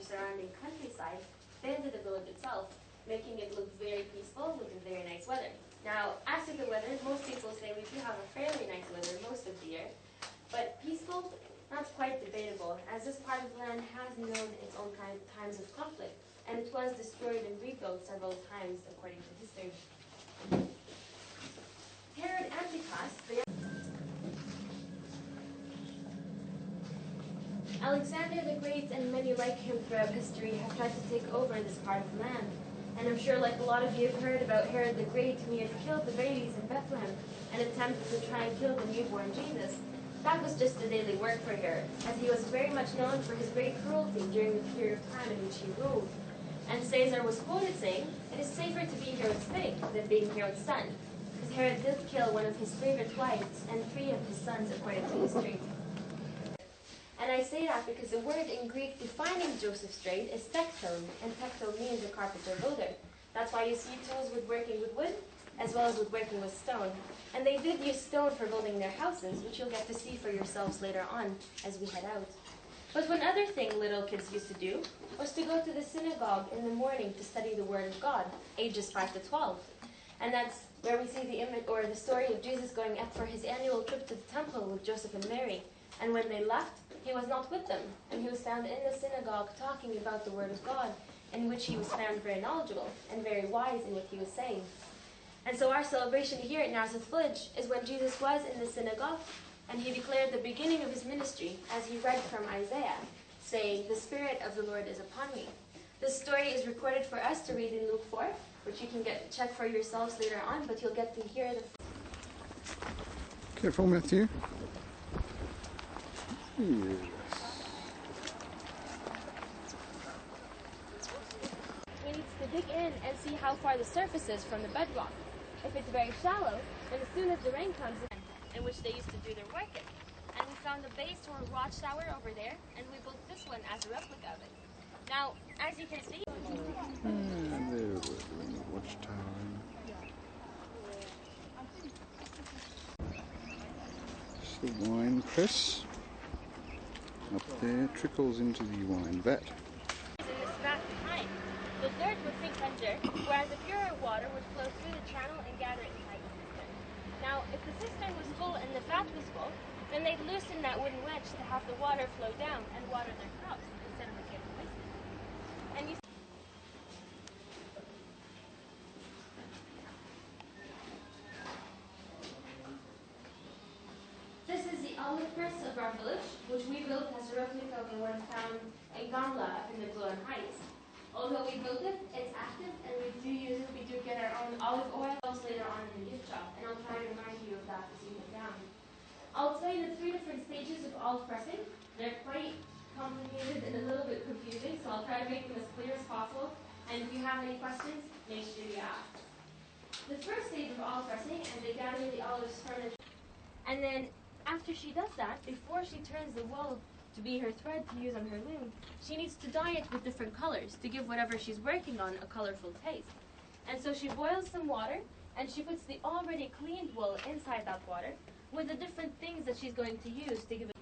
surrounding countryside than to the village itself, making it look very peaceful with very nice weather. Now, as to the weather, most people say we do have a fairly nice weather most of the year, but peaceful, that's quite debatable, as this part of the land has known its own times of conflict, and it was destroyed and rebuilt several times according to history. Herod Antipas, Alexander the Great and many like him throughout history have tried to take over this part of the land. And I'm sure like a lot of you have heard about Herod the Great, who had killed the babies in Bethlehem and attempted to try and kill the newborn Jesus. That was just a daily work for Herod, as he was very much known for his great cruelty during the period of time in which he ruled. And Caesar was quoted saying, "It is safer to be Herod's pig than being Herod's son," because Herod did kill one of his favorite wives and 3 of his sons according to history. And I say that because the word in Greek defining Joseph's trade is tekton, and tekton means a carpenter builder. That's why you see tools with working with wood, as well as with working with stone. And they did use stone for building their houses, which you'll get to see for yourselves later on as we head out. But one other thing little kids used to do was to go to the synagogue in the morning to study the Word of God, ages 5 to 12. And that's where we see the image or the story of Jesus going up for his annual trip to the temple with Joseph and Mary. And when they left, he was not with them, and he was found in the synagogue talking about the Word of God, in which he was found very knowledgeable and very wise in what he was saying. And so our celebration here at Nazareth Village is when Jesus was in the synagogue, and he declared the beginning of his ministry as he read from Isaiah, saying, "The Spirit of the Lord is upon me." This story is recorded for us to read in Luke 4, which you can check for yourselves later on, but you'll get to hear the... Careful, Matthew. Yes. We need to dig in and see how far the surface is from the bedrock. If it's very shallow, then as soon as the rain comes in which they used to do their work in. And we found the base or watchtower over there, and we built this one as a replica of it. Now, as you can see... And there we're doing the watchtower. It's the wine press. Up there, trickles into the wine vat. In this vat behind, the dirt would sink under, whereas the purer water would flow through the channel and gather inside the cistern. Now, if the cistern was full and the vat was full, then they'd loosen that wooden wedge to have the water flow down and water their crops instead of it getting wasted. And you This is the olive press of our village, which we built as a replica of the one found in Gamla up in the Golan Heights. Although we built it, it's active and we do use it. We do get our own olive oil later on in the gift shop, and I'll try to remind you of that as you get down. I'll tell you the 3 different stages of olive pressing. They're quite complicated and a little bit confusing, so I'll try to make them as clear as possible. And if you have any questions, make sure you ask. The first stage of olive pressing is they gather the olives from the tree, and then after she does that, before she turns the wool to be her thread to use on her loom, she needs to dye it with different colors to give whatever she's working on a colorful taste. And so she boils some water, and she puts the already cleaned wool inside that water with the different things that she's going to use to give it